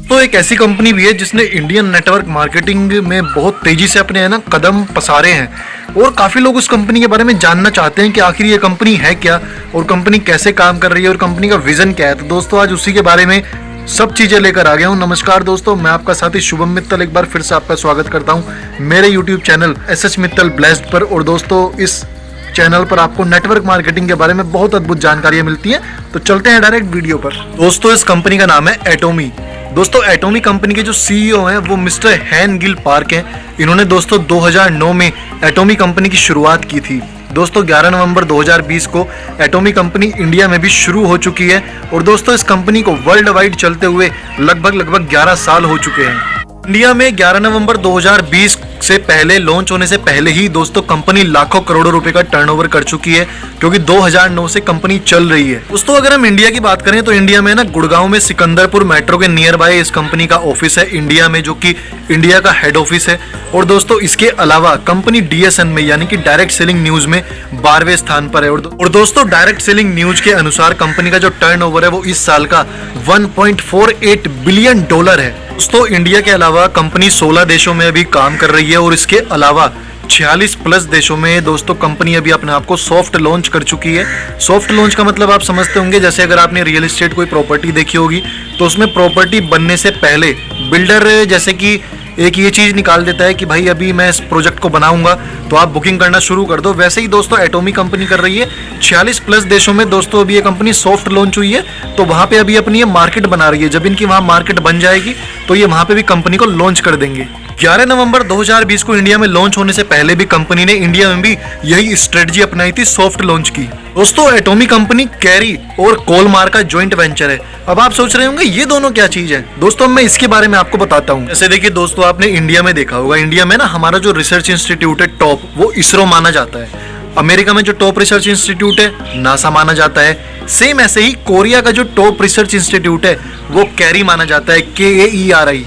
तो एक ऐसी कंपनी भी है जिसने इंडियन नेटवर्क मार्केटिंग में बहुत तेजी से अपने कदम पसारे हैं और काफ़ी लोग उस कंपनी के बारे में जानना चाहते हैं कि आखिर ये कंपनी है क्या और कंपनी कैसे काम कर रही है और कंपनी का विजन क्या है। तो दोस्तों आज उसी के बारे में सब चीज़ें लेकर आ गया हूँ। नमस्कार दोस्तों, मैं आपका साथी शुभम मित्तल एक बार फिर से आपका स्वागत करता हूँ मेरे YouTube channel SH Mittal blessed पर। और दोस्तों इस चैनल पर आपको नेटवर्क मार्केटिंग के बारे में बहुत अद्भुत जानकारियां मिलती हैं। तो चलते हैं डायरेक्ट वीडियो पर। दोस्तों इस कंपनी का नाम है एटोमी। दोस्तों एटोमी कंपनी के जो सीईओ हैं वो मिस्टर हैन गिल पार्क हैं। इन्होंने दोस्तों 2009 में एटोमी कंपनी की शुरुआत की थी। दोस्तों 11 नवंबर 2020 को एटोमी कंपनी इंडिया में भी शुरू हो चुकी है और दोस्तों इस कंपनी को वर्ल्ड वाइड चलते हुए लगभग 11 साल हो चुके हैं। इंडिया में 11 नवंबर 2020 से पहले लॉन्च होने से पहले ही दोस्तों कंपनी लाखों करोड़ों रुपए का टर्नओवर कर चुकी है, क्योंकि 2009 से कंपनी चल रही है। दोस्तों अगर हम इंडिया की बात करें तो इंडिया में गुड़गांव में सिकंदरपुर मेट्रो के नियर बाय इस कंपनी का ऑफिस है इंडिया में, जो कि इंडिया का हेड ऑफिस है। और दोस्तों इसके अलावा कंपनी डीएसएन में यानी कि डायरेक्ट सेलिंग न्यूज में 12वें स्थान पर है। और दोस्तों डायरेक्ट सेलिंग न्यूज के अनुसार कंपनी का जो टर्नओवर है वो इस साल का $1.48 बिलियन है। दोस्तों इंडिया के अलावा कंपनी 16 देशों में अभी काम कर रही है और इसके अलावा 46 प्लस देशों में दोस्तों कंपनी अभी अपने आप को सॉफ्ट लॉन्च कर चुकी है। सॉफ्ट लॉन्च का मतलब आप समझते होंगे, जैसे अगर आपने रियल एस्टेट कोई प्रॉपर्टी देखी होगी तो उसमें प्रॉपर्टी बनने से पहले बिल्डर जैसे कि एक ये चीज निकाल देता है कि भाई अभी मैं इस प्रोजेक्ट को बनाऊंगा तो आप बुकिंग करना शुरू कर दो, वैसे ही दोस्तों एटोमी कंपनी कर रही है। 46 प्लस देशों में दोस्तों अभी ये कंपनी सॉफ्ट लॉन्च हुई है, तो वहां पे अभी अपनी ये मार्केट बना रही है। जब इनकी वहां मार्केट बन जाएगी तो ये वहां पे भी कंपनी को लॉन्च कर देंगे। 11 नवंबर 2020 को इंडिया में लॉन्च होने से पहले भी कंपनी ने इंडिया में भी यही स्ट्रेटजी अपनाई थी, सॉफ्ट लॉन्च की। दोस्तों एटोमी कंपनी कैरी और कोलमार का जॉइंट वेंचर है। अब आप सोच रहे होंगे ये दोनों क्या चीज है। दोस्तों मैं इसके बारे में आपको बताता हूँ। जैसे देखिए दोस्तों, आपने इंडिया में देखा होगा, इंडिया में हमारा जो रिसर्च इंस्टीट्यूट है टॉप, वो इसरो माना जाता है। अमेरिका में जो टॉप रिसर्च इंस्टीट्यूट है नासा माना जाता है। सेम ऐसे ही कोरिया का जो टॉप रिसर्च इंस्टीट्यूट है वो कैरी माना जाता है, KAERI।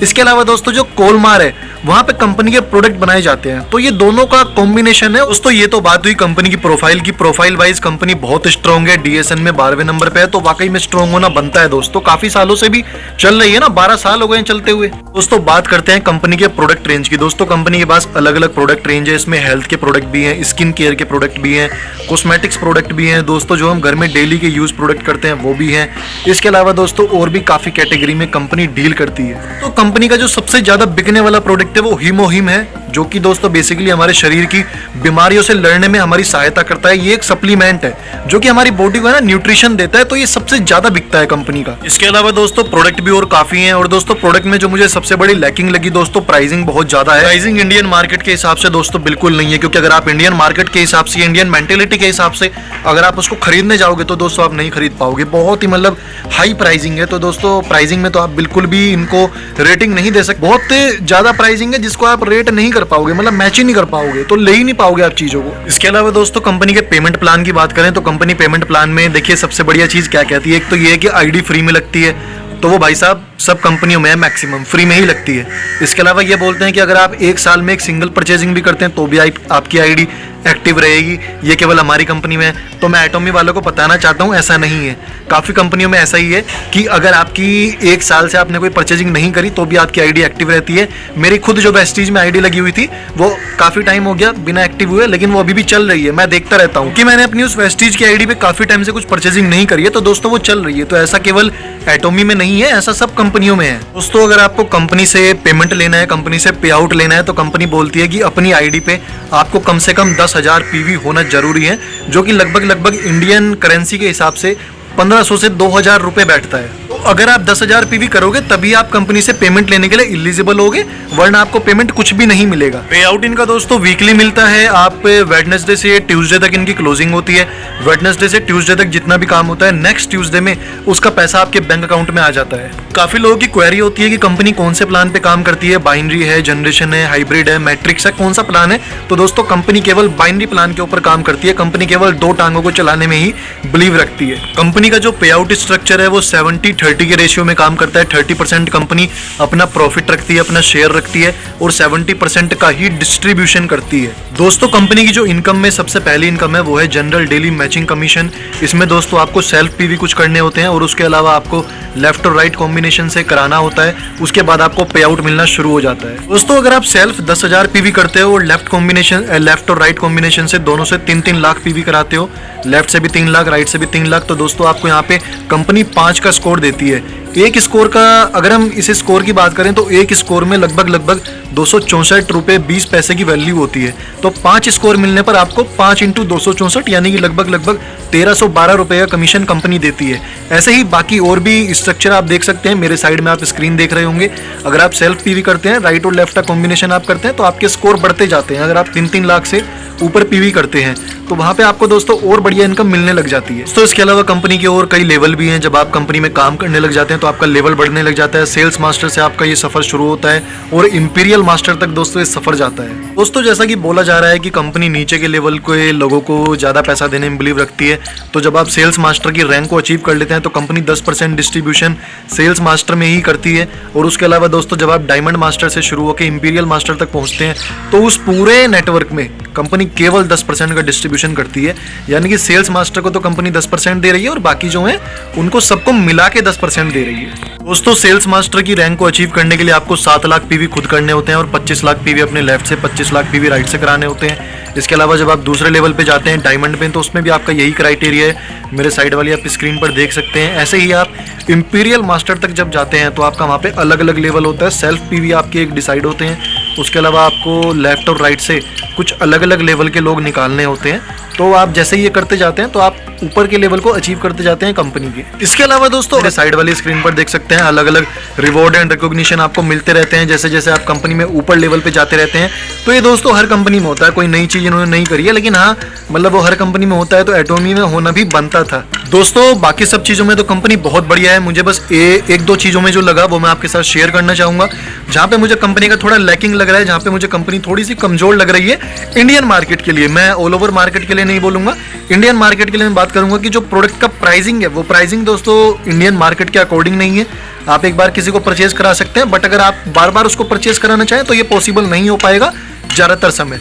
इसके अलावा दोस्तों जो कोलमार है वहां पे कंपनी के प्रोडक्ट बनाए जाते हैं। तो ये दोनों का कॉम्बिनेशन है। दोस्तों ये तो बात हुई कंपनी की प्रोफाइल वाइज कंपनी बहुत स्ट्रॉन्ग है, डीएसएन में 12वें नंबर पे है, तो वाकई में स्ट्रॉन्ग होना बनता है। दोस्तों काफी सालों से भी चल रही है ना, 12 साल हो गए चलते हुए। दोस्तों बात करते हैं कंपनी के प्रोडक्ट रेंज की। दोस्तों कंपनी के पास अलग अलग प्रोडक्ट रेंज है। इसमें हेल्थ के प्रोडक्ट भी हैं, स्किन केयर के प्रोडक्ट भी हैं, कॉस्मेटिक्स प्रोडक्ट भी हैं, दोस्तों जो हम घर में डेली के यूज प्रोडक्ट करते हैं वो भी हैं। इसके अलावा दोस्तों और भी काफी कैटेगरी में कंपनी डील करती है। तो कंपनी का जो सबसे ज्यादा बिकने वाला प्रोडक्ट है वो हीमोहिम है, जो कि दोस्तों बेसिकली हमारे शरीर की बीमारियों से लड़ने में हमारी सहायता करता है। ये एक सप्लीमेंट है जो कि हमारी बॉडी को न्यूट्रिशन देता है, तो ये सबसे ज्यादा बिकता है कंपनी का। इसके अलावा दोस्तों प्रोडक्ट भी और काफी हैं। और दोस्तों प्रोडक्ट में जो मुझे सबसे बड़ी लैकिंग लगी दोस्तों, प्राइसिंग बहुत ज्यादा है। प्राइसिंग इंडियन मार्केट के हिसाब से दोस्तों बिल्कुल नहीं है, क्योंकि अगर आप इंडियन मार्केट के हिसाब से, इंडियन मेंटेलिटी के हिसाब से अगर आप उसको खरीदने जाओगे तो दोस्तों आप नहीं खरीद पाओगे। बहुत ही मतलब हाई प्राइसिंग है। तो दोस्तों प्राइसिंग में तो आप बिल्कुल भी इनको रेटिंग नहीं दे सकते। बहुत ज्यादा प्राइसिंग है जिसको आप रेट नहीं कर पाओगे, मतलब मैच ही नहीं कर पाओगे, तो ले ही नहीं पाओगे आप चीजों को। इसके अलावा दोस्तों कंपनी के पेमेंट प्लान की बात करें तो कंपनी पेमेंट प्लान में देखिए सबसे बढ़िया चीज क्या कहती है। एक तो ये है कि आईडी फ्री में लगती है, तो वो भाई साहब सब कंपनियों में मैक्सिमम फ्री में ही लगती है। इसके अलावा ये बोलते हैं कि अगर आप एक साल में एक सिंगल परचेजिंग भी करते हैं तो भी आपकी आईडी एक्टिव रहेगी। ये केवल हमारी कंपनी में है। तो मैं एटोमी वालों को बताना चाहता हूँ ऐसा नहीं है, काफ़ी कंपनियों में ऐसा ही है कि अगर आपकी एक साल से आपने कोई परचेजिंग नहीं करी तो भी आपकी आईडी एक्टिव रहती है। मेरी खुद जो वेस्टीज में आईडी लगी हुई थी वो काफ़ी टाइम हो गया बिना एक्टिव हुए, लेकिन वो अभी भी चल रही है। मैं देखता रहता हूँ कि मैंने अपनी उस वेस्टीज की आईडी पे काफ़ी टाइम से कुछ परचेजिंग नहीं करी है, तो दोस्तों वो चल रही है। तो ऐसा केवल एटोमी में नहीं है, ऐसा सब कंपनियों में है। दोस्तों अगर आपको कंपनी से पेमेंट लेना है, कंपनी से पे आउट लेना है, तो कंपनी बोलती है कि अपनी आईडी पे आपको कम से कम 10,000 PV होना जरूरी है, जो कि लगभग इंडियन करेंसी के हिसाब से 1500 से 2000 रुपए बैठता है। तो अगर आप 10,000 PV करोगे तभी आप कंपनी से पेमेंट लेने के लिए एलिजिबल होगे, वरना आपको पेमेंट कुछ भी नहीं मिलेगा। पे आउट इनका दोस्तों वीकली मिलता है। आप वेडनेसडे से ट्यूसडे तक इनकी क्लोजिंग होती है। वेडनेसडे से ट्यूसडे तक जितना भी काम होता है, नेक्स्ट ट्यूसडे में उसका पैसा आपके बैंक अकाउंट में आ जाता है। काफी लोगों की क्वेरी होती है कि कंपनी कौन से प्लान पे काम करती है, बाइनरी है, जनरेशन है, हाइब्रिड है, मैट्रिक्स है, कौन सा प्लान है। तो दोस्तों कंपनी केवल बाइनरी प्लान के ऊपर काम करती है। कंपनी केवल 2 टांगों को चलाने में ही बिलीव रखती है। कंपनी का जो पे आउट स्ट्रक्चर है वो 70-30 70-30 के रेशियो में काम करता है। 30% कंपनी अपना प्रॉफिट रखती है, अपना शेयर रखती है और 70% का ही डिस्ट्रीब्यूशन करती है। दोस्तों कंपनी की जो इनकम में सबसे पहली इनकम है वो है जनरल डेली मैचिंग कमीशन। इसमें दोस्तों आपको सेल्फ पीवी कुछ करने होते हैं और उसके अलावा आपको लेफ्ट और राइट कॉम्बिनेशन से कराना होता है। उसके बाद आपको पे आउट मिलना शुरू हो जाता है। दोस्तों अगर आप सेल्फ 10,000 पीवी करते हो और लेफ्ट और राइट कॉम्बिनेशन से दोनों से 3-3 लाख पीवी कराते हो, लेफ्ट से भी 3 लाख, राइट से भी 3 लाख, तो दोस्तों आपको यहाँ पे कंपनी 5 का स्कोर देती है। एक स्कोर का अगर हम इस स्कोर की बात करें तो एक स्कोर में लगभग 264 रुपये 20 पैसे की वैल्यू होती है। तो 5 स्कोर मिलने पर आपको 5 × 264 यानी कि लगभग 1312 रुपये का कमीशन कंपनी देती है। ऐसे ही बाकी और भी स्ट्रक्चर आप देख सकते हैं, मेरे साइड में आप स्क्रीन देख रहे होंगे। अगर आप सेल्फ पीवी करते हैं, राइट और लेफ्ट का कॉम्बिनेशन आप करते हैं तो आपके स्कोर बढ़ते जाते हैं। अगर आप 3-3 लाख से ऊपर पीवी करते हैं तो वहां पे आपको दोस्तों और बढ़िया इनकम मिलने लग जाती है। तो इसके अलावा कंपनी के और कई लेवल भी हैं। जब आप कंपनी में काम करने लग जाते हैं तो आपका लेवल बढ़ने लग जाता है। सेल्स मास्टर से आपका ये सफर शुरू होता है और इंपीरियल मास्टर तक दोस्तों ये सफर जाता है। दोस्तों जैसा कि बोला जा रहा है कि कंपनी नीचे के लेवल के लोगों को ज्यादा पैसा देने में बिलीव रखती है, तो जब आप सेल्स मास्टर की रैंक को अचीव कर लेते हैं तो कंपनी 10% डिस्ट्रीब्यूशन सेल्स मास्टर में ही करती है। और उसके अलावा दोस्तों जब आप डायमंड मास्टर से शुरू होकर इंपीरियल मास्टर तक पहुंचते हैं तो उस पूरे नेटवर्क में कंपनी केवल 10% का डिस्ट्रीब्यूशन करती है। यानी कि सेल्स मास्टर को तो कंपनी 10% दे रही है और बाकी जो है उनको सबको मिला के 10% दे रही है। दोस्तों सेल्स मास्टर की रैंक को अचीव करने के लिए आपको 7 लाख पीवी खुद करने होते हैं और 25 लाख पीवी अपने लेफ्ट से, 25 लाख पीवी राइट से कराने होते हैं। इसके अलावा जब आप दूसरे लेवल पे जाते हैं डायमंड पे, तो उसमें भी आपका यही क्राइटेरिया है। मेरे साइड वाली आप स्क्रीन पर देख सकते हैं। ऐसे ही आप इंपीरियल मास्टर तक जब जाते हैं तो आपका वहाँ पे अलग अलग लेवल होता है। सेल्फ पीवी आपके एक डिसाइड होते हैं। उसके अलावा आपको लेफ्ट और राइट से कुछ अलग अलग लेवल के लोग निकालने होते हैं। तो आप जैसे ये करते जाते हैं तो आप ऊपर के लेवल को अचीव करते जाते हैं कंपनी के। इसके अलावा दोस्तों मेरे साइड वाली स्क्रीन पर देख सकते हैं अलग अलग रिवॉर्ड एंड रिकॉग्निशन आपको मिलते रहते हैं जैसे जैसे आप कंपनी में ऊपर लेवल पे जाते रहते हैं। तो ये दोस्तों हर कंपनी में होता है, कोई नई चीज इन्होंने नहीं करी है, लेकिन हाँ मतलब वो हर कंपनी में होता है, तो एटोमी में होना भी बनता था। दोस्तों बाकी सब चीजों में तो कंपनी बहुत बढ़िया है। मुझे बस एक दो चीजों में जो लगा वो मैं आपके साथ शेयर करना चाहूंगा, जहां पे मुझे कंपनी का थोड़ा लैकिंग लग रहा है, जहां पे मुझे कंपनी थोड़ी सी कमजोर लग रही है इंडियन मार्केट के लिए। मैं ऑल ओवर मार्केट के लिए नहीं बोलूंगा, इंडियन मार्केट के लिए मैं बात करूंगा कि जो प्रोडक्ट का प्राइसिंग है वो प्राइसिंग दोस्तों इंडियन मार्केट के अकॉर्डिंग नहीं है। आप एक बार किसी को परचेज करा सकते हैं, बट अगर आप बार बार उसको परचेज कराना चाहें तो ये पॉसिबल नहीं हो पाएगा ज्यादातर समय।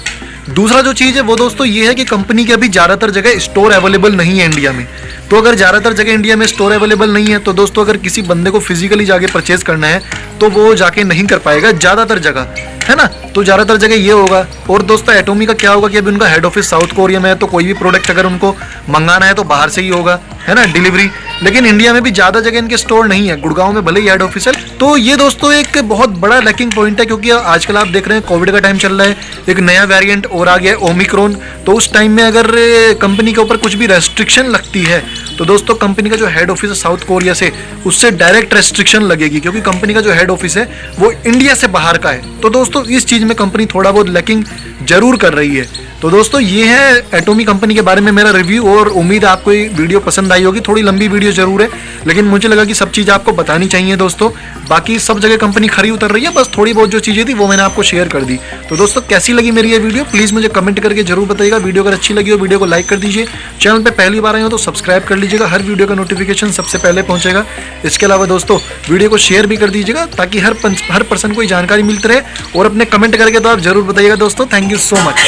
दूसरा जो चीज है वो दोस्तों ये है कि कंपनी के अभी ज्यादातर जगह स्टोर अवेलेबल नहीं है इंडिया में। तो अगर ज्यादातर जगह इंडिया में स्टोर अवेलेबल नहीं है तो दोस्तों अगर किसी बंदे को फिजिकली जाके परचेज करना है तो वो जाके नहीं कर पाएगा ज्यादातर जगह, है ना। तो ज्यादातर जगह ये होगा। और दोस्तों एटोमी का क्या होगा कि अभी उनका हेड ऑफिस साउथ कोरिया में है, तो कोई भी प्रोडक्ट अगर उनको मंगाना है तो बाहर से ही होगा, है ना, डिलीवरी। लेकिन इंडिया में भी ज्यादा जगह इनके स्टोर नहीं है, गुड़गांव में भले ही हेड ऑफिस है। तो ये दोस्तों एक बहुत बड़ा लैकिंग पॉइंट है, क्योंकि आजकल आप देख रहे हैं कोविड का टाइम चल रहा है, एक नया वेरिएंट और आ गया है ओमिक्रॉन। तो उस टाइम में अगर कंपनी के ऊपर कुछ भी रेस्ट्रिक्शन लगती है तो दोस्तों कंपनी का जो हेड ऑफिस है साउथ कोरिया से, उससे डायरेक्ट रेस्ट्रिक्शन लगेगी, क्योंकि कंपनी का जो हेड ऑफिस है वो इंडिया से बाहर का है। तो दोस्तों इस चीज में कंपनी थोड़ा बहुत लैकिंग जरूर कर रही है। तो दोस्तों ये है एटोमी कंपनी के बारे में मेरा रिव्यू, और उम्मीद आपको ये वीडियो पसंद आई होगी। थोड़ी लंबी वीडियो जरूर है, लेकिन मुझे लगा कि सब चीज़ आपको बतानी चाहिए दोस्तों। बाकी सब जगह कंपनी खरी उतर रही है, बस थोड़ी बहुत जो चीज़ें थी वो मैंने आपको शेयर कर दी। तो दोस्तों कैसी लगी मेरी ये वीडियो प्लीज़ मुझे कमेंट करके जरूर बताइएगा। वीडियो अगर अच्छी लगी हो वीडियो को लाइक कर दीजिए, चैनल पर पहली बार आए हो तो सब्सक्राइब कर लीजिएगा, हर वीडियो का नोटिफिकेशन सबसे पहले पहुंचेगा। इसके अलावा दोस्तों वीडियो को शेयर भी कर दीजिएगा ताकि हर पर्सन को जानकारी मिलती रहे, और अपने कमेंट करके तो आप जरूर बताइएगा दोस्तों। Thank you so much.